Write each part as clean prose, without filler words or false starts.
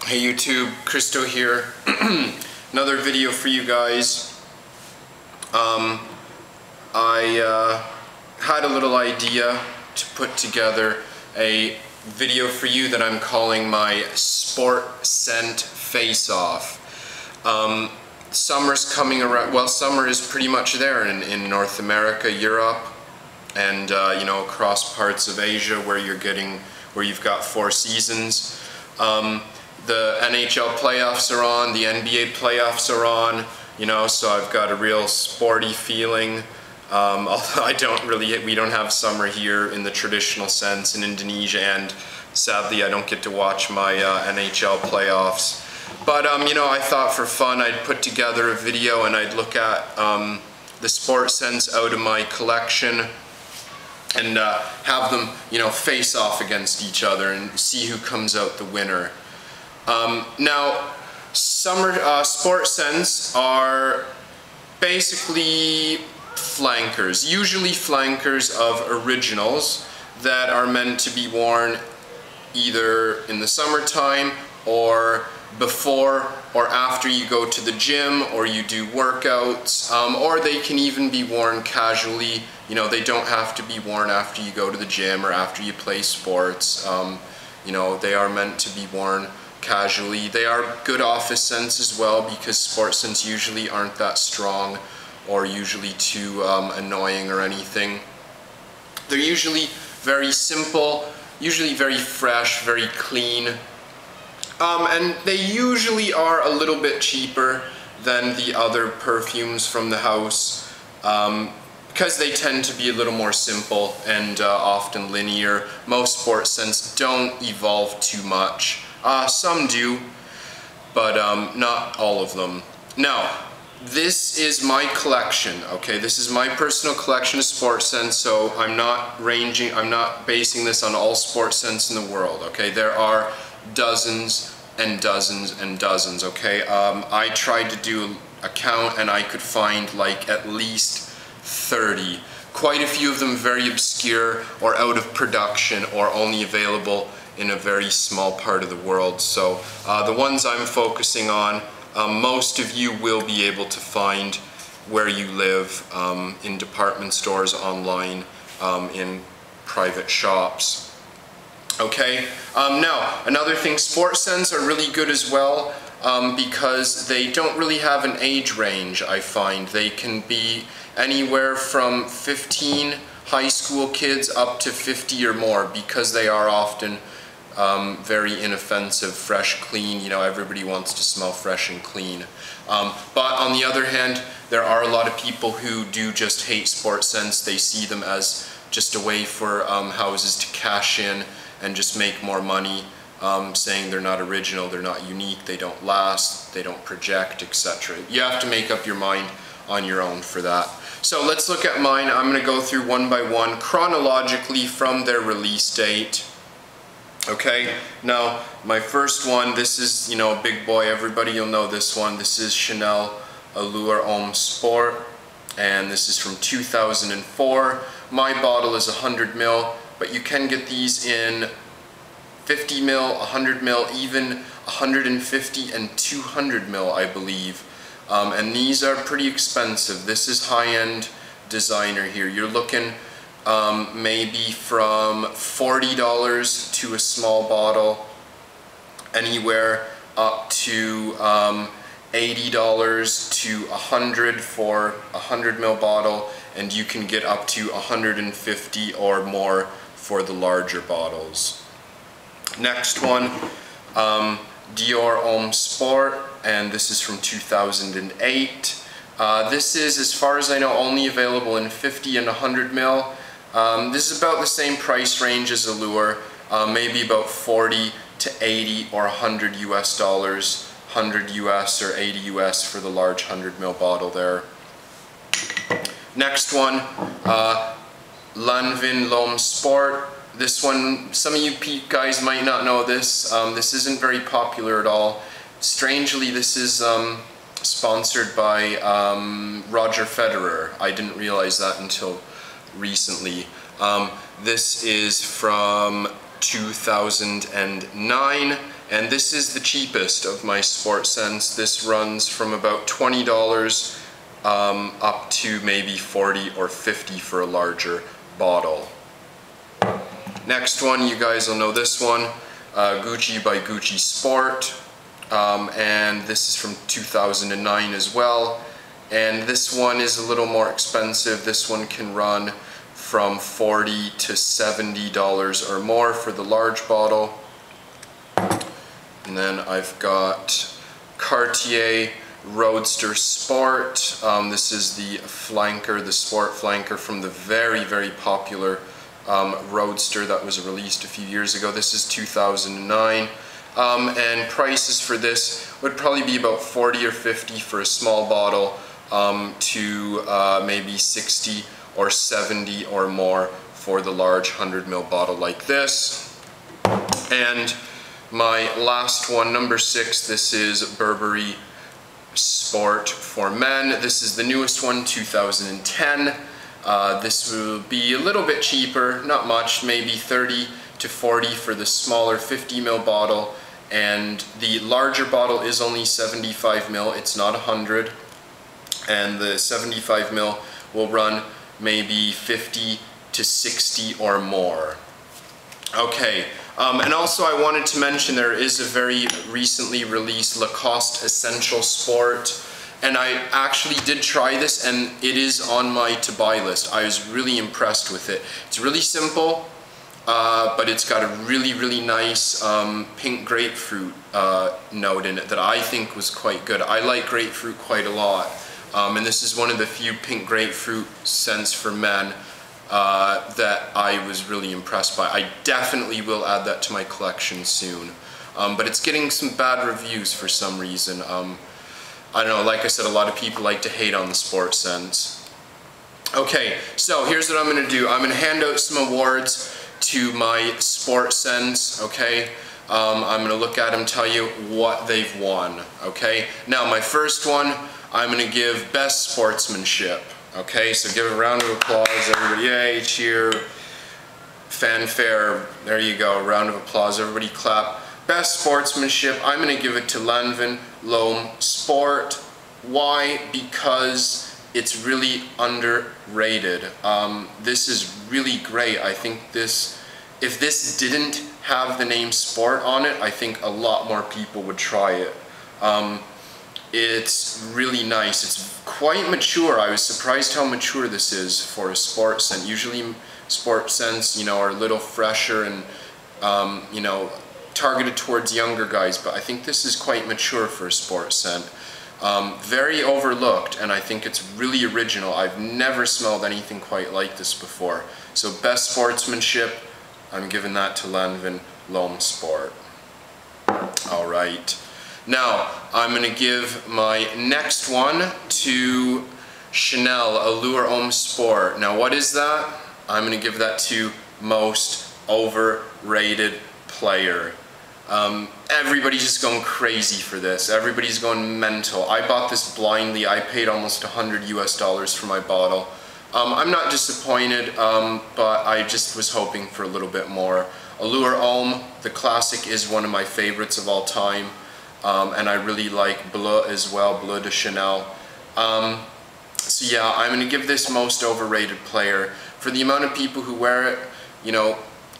Hey YouTube, Kristo here. Another video for you guys. I had a little idea to put together a video for you that I'm calling my Sport Scent Face-Off. Summer's coming around. Well, summer is pretty much there in North America, Europe, and you know, across parts of Asia where you've got 4 seasons. The NHL playoffs are on, the NBA playoffs are on, you know, so I've got a real sporty feeling. Although we don't have summer here in the traditional sense in Indonesia, and sadly I don't get to watch my NHL playoffs. But you know, I thought for fun I'd put together a video and I'd look at the sport scents out of my collection and have them, you know, face off against each other and see who comes out the winner. Now, summer sport scents are basically flankers, usually flankers of originals that are meant to be worn either in the summertime or before or after you go to the gym or you do workouts, or they can even be worn casually. You know, they don't have to be worn after you go to the gym or after you play sports. You know, they are meant to be worn casually. They are good office scents as well, because sport scents usually aren't that strong or usually too annoying or anything. They're usually very simple, usually very fresh, very clean, and they usually are a little bit cheaper than the other perfumes from the house, because they tend to be a little more simple and often linear. Most sport scents don't evolve too much. Some do, but not all of them. Now, this is my collection, okay? This is my personal collection of sport scents, so I'm not basing this on all sport scents in the world, okay? There are dozens and dozens and dozens, okay? I tried to do a count and I could find like at least 30. Quite a few of them very obscure or out of production or only available in a very small part of the world. So the ones I'm focusing on, most of you will be able to find where you live, in department stores, online, in private shops. Okay, now another thing, sport scents are really good as well, because they don't really have an age range. I find they can be anywhere from 15 high school kids up to 50 or more, because they are often very inoffensive, fresh, clean. You know, everybody wants to smell fresh and clean. But on the other hand, there are a lot of people who do just hate sport scents. They see them as just a way for houses to cash in and just make more money, saying they're not original, they're not unique, they don't last, they don't project, etc. You have to make up your mind on your own for that. So let's look at mine. I'm going to go through one by one chronologically from their release date. Okay, now my first one, this is, you know, a big boy, everybody will know this one. This is Chanel Allure Homme Sport, and this is from 2004. My bottle is 100 ml, but you can get these in 50 ml, 100 ml, even 150 and 200 ml, I believe. And these are pretty expensive. This is high-end designer here. You're looking maybe from $40 to a small bottle, anywhere up to $80 to $100 for a 100 ml bottle, and you can get up to 150 or more for the larger bottles. Next one, Dior Homme Sport, and this is from 2008. This is, as far as I know, only available in 50 and 100 ml. This is about the same price range as Allure, maybe about 40 to 80 or 100 US dollars, 100 US or 80 US for the large 100 ml bottle there. Next one, Lanvin L'Homme Sport. This one, some of you guys might not know this. This isn't very popular at all. Strangely, this is sponsored by Roger Federer. I didn't realize that until recently. This is from 2009, And this is the cheapest of my Sport Sense. This runs from about $20 up to maybe $40 or $50 for a larger bottle. Next one, you guys will know this one, Gucci by Gucci Sport. And this is from 2009 as well. And this one is a little more expensive. This one can run from $40 to $70 or more for the large bottle. And then I've got Cartier Roadster Sport. This is the flanker, the sport flanker from the very, very popular Roadster that was released a few years ago. This is 2009. And prices for this would probably be about $40 or $50 for a small bottle, to maybe $60 or $70 or more for the large 100 ml bottle like this. And my last one, number 6, this is Burberry Sport for Men. This is the newest one, 2010. This will be a little bit cheaper, not much, maybe $30 to $40 for the smaller 50 ml bottle. And the larger bottle is only 75 ml, it's not 100. And the 75 ml will run maybe 50 to 60 or more. Okay, and also I wanted to mention there is a very recently released Lacoste Essential Sport, and I actually did try this and it is on my to buy list. I was really impressed with it. It's really simple, but it's got a really, really nice pink grapefruit note in it that I think was quite good. I like grapefruit quite a lot. And this is one of the few pink grapefruit scents for men that I was really impressed by. I definitely will add that to my collection soon. But it's getting some bad reviews for some reason. I don't know, like I said, a lot of people like to hate on the Sport Sense. Okay, so here's what I'm going to do. I'm going to hand out some awards to my Sport Sense, okay? I'm going to look at them, tell you what they've won, okay? Now, my first one, I'm going to give Best Sportsmanship. Okay, so give a round of applause, everybody. Yay, cheer, fanfare. There you go, round of applause. Everybody clap. Best Sportsmanship, I'm going to give it to Lanvin Loam Sport. Why? Because it's really underrated. This is really great. I think this, if this didn't have the name Sport on it, I think a lot more people would try it. It's really nice. It's quite mature. I was surprised how mature this is for a sport scent. Usually sport scents, you know, are a little fresher and, you know, targeted towards younger guys, but I think this is quite mature for a sport scent. Very overlooked, and I think it's really original. I've never smelled anything quite like this before. So Best Sportsmanship, I'm giving that to Lanvin Loam Sport. All right. Now, I'm going to give my next one to Chanel Allure Homme Sport. Now, what is that? I'm going to give that to Most Overrated Player. Everybody's just going crazy for this. Everybody's going mental. I bought this blindly. I paid almost $100 US for my bottle. I'm not disappointed, but I just was hoping for a little bit more. Allure Homme, the classic, is one of my favorites of all time. And I really like Bleu as well, Bleu de Chanel. So yeah, I'm going to give this Most Overrated Player. For the amount of people who wear it, you know,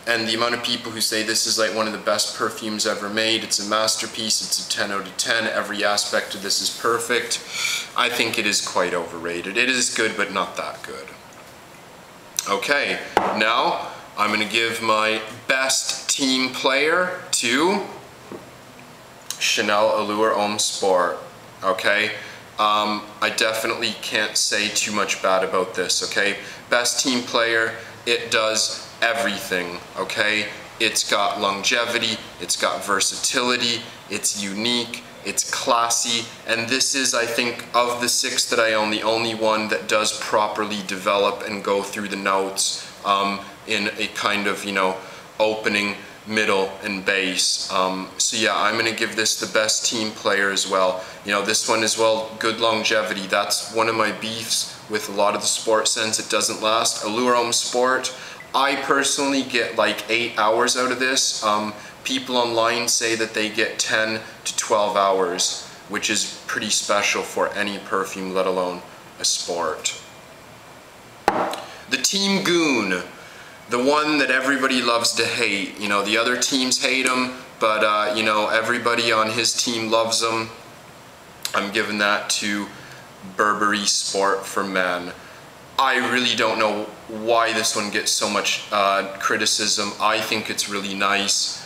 and the amount of people who say this is like one of the best perfumes ever made, it's a masterpiece, it's a 10 out of 10, every aspect of this is perfect, I think it is quite overrated. It is good, but not that good. Okay, now I'm going to give my Best Team Player to Chanel Allure Homme Sport. Okay, I definitely can't say too much bad about this. Okay, Best Team Player, it does everything. Okay, it's got longevity, it's got versatility, it's unique, it's classy, and this is, I think, of the 6 that I own, the only one that does properly develop and go through the notes in a kind of, you know, opening, middle, and base. So yeah, I'm going to give this the Best Team Player as well. You know, this one as well, good longevity. That's one of my beefs with a lot of the sport scents. It doesn't last. Allure Homme Sport, I personally get like 8 hours out of this. people online say that they get 10 to 12 hours, which is pretty special for any perfume, let alone a sport. The Team Goon, the one that everybody loves to hate. You know, the other teams hate him, but you know, everybody on his team loves him. I'm giving that to Burberry Sport for Men. I really don't know why this one gets so much criticism. I think it's really nice.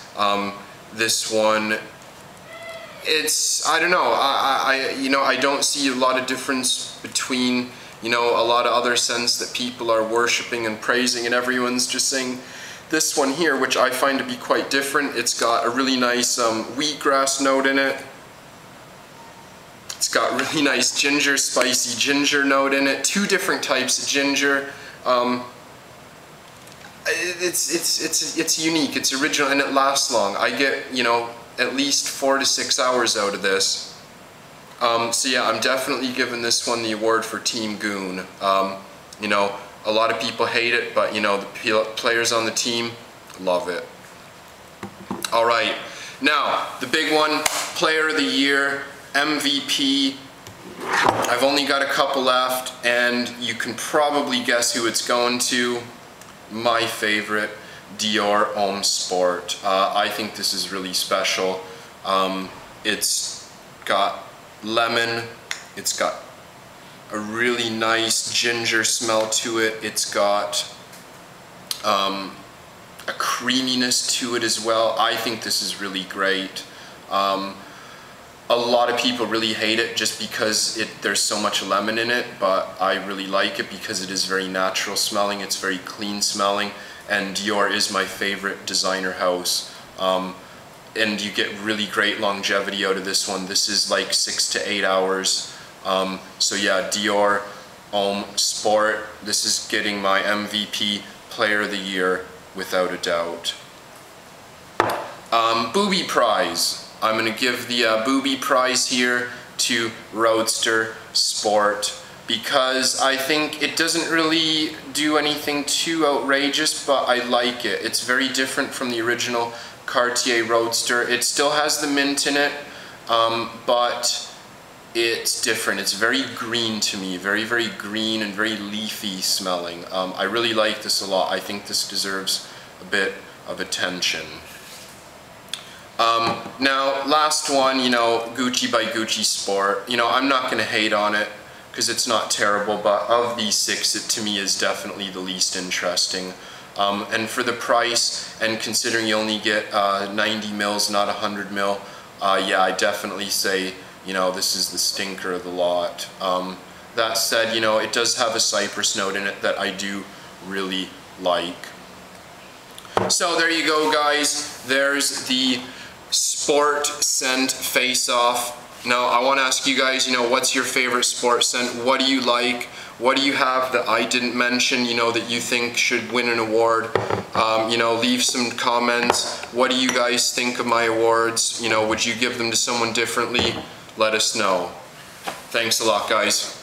This one, it's, I don't know, you know, I don't see a lot of difference between, you know, a lot of other scents that people are worshiping and praising, and everyone's just saying this one here, which I find to be quite different. It's got a really nice wheatgrass note in it. It's got really nice ginger, spicy ginger note in it. 2 different types of ginger. It's unique, it's original, and it lasts long. I get, you know, at least 4 to 6 hours out of this. So yeah, I'm definitely giving this one the award for Team Goon. You know, a lot of people hate it, but you know, the players on the team love it. Alright, now the big one, Player of the Year, MVP. I've only got a couple left, and you can probably guess who it's going to. My favorite, Dior Homme Sport. I think this is really special. It's got lemon, it's got a really nice ginger smell to it, it's got a creaminess to it as well. I think this is really great. A lot of people really hate it just because there's so much lemon in it, but I really like it because it is very natural smelling, it's very clean smelling, and Dior is my favorite designer house. And you get really great longevity out of this one. This is like 6 to 8 hours. So yeah, Dior Homme Sport. This is getting my MVP Player of the Year without a doubt. Booby Prize. I'm going to give the Booby Prize here to Roadster Sport because I think it doesn't really do anything too outrageous, but I like it. It's very different from the original Cartier Roadster. It still has the mint in it, but it's different. It's very green to me, very, very green and very leafy smelling. I really like this a lot. I think this deserves a bit of attention. Now, last one, you know, Gucci by Gucci Sport. You know, I'm not going to hate on it because it's not terrible, but of these 6, it to me is definitely the least interesting. And for the price, and considering you only get 90 mils, not 100 mil, yeah, I definitely say, you know, this is the stinker of the lot. That said, you know, it does have a cypress note in it that I do really like. So there you go, guys. There's the sport scent face-off. Now I want to ask you guys, you know, what's your favorite sport scent? What do you like? What do you have that I didn't mention, you know, that you think should win an award? You know, leave some comments. What do you guys think of my awards? You know, would you give them to someone differently? Let us know. Thanks a lot, guys.